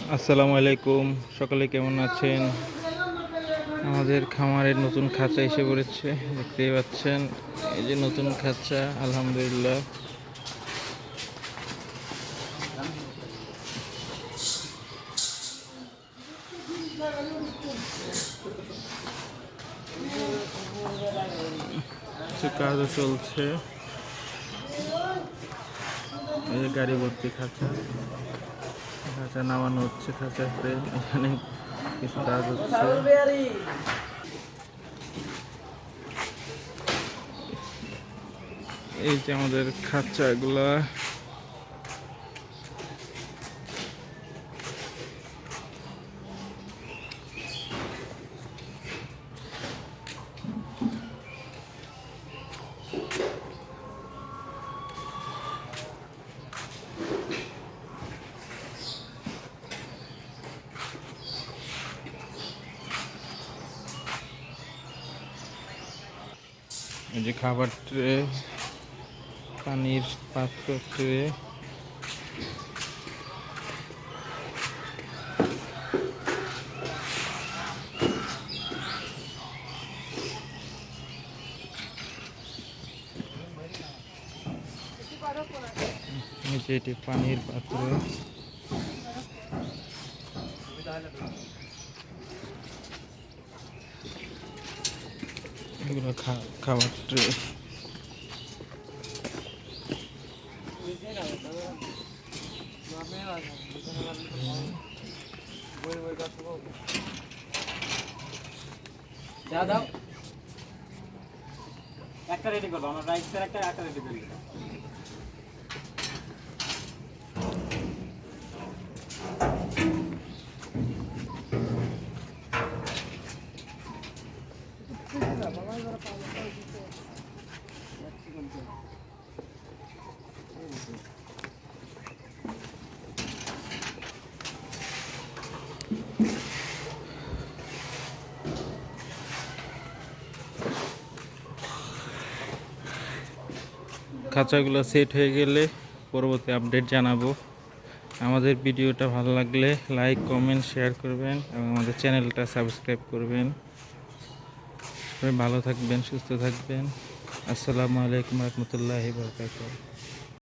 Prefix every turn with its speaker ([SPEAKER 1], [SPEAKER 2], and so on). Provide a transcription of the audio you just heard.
[SPEAKER 1] আসসালামু আলাইকুম, সকলে কেমন আছেন? আমাদের খামারের নতুন খাঁচা এসে পড়েছে, দেখতেই পাচ্ছেন। এই যে নতুন খাঁচা, আলহামদুলিল্লাহ। কিছু কাজও চলছে। এই যে গাড়ি ভর্তি খাঁচা, খাঁচা নামানো হচ্ছে, খাঁচাতে এখানে কিছু কাজ হচ্ছে। এই যে আমাদের খাঁচাগুলা, এই যে খাবার ট্রে, পানির পাত্র ট্রে, এই যে এটি পানির পাত্র, এগুলো খাবার ট্রে।
[SPEAKER 2] দাও একটা রেডি করবো, আমার রাইসের একটা রেডি করি।
[SPEAKER 1] খাঁচাগুলো সেট হয়ে গেলে পরবর্তী আপডেট জানাবো। আমাদের ভিডিওটা ভালো লাগলে লাইক, কমেন্ট, শেয়ার করবেন এবং আমাদের চ্যানেলটা সাবস্ক্রাইব করবেন। সবাই ভালো থাকবেন, সুস্থ থাকবেন। আসসালামু আলাইকুম রহমতুল্লাহি ওয়া বারাকাতুহু।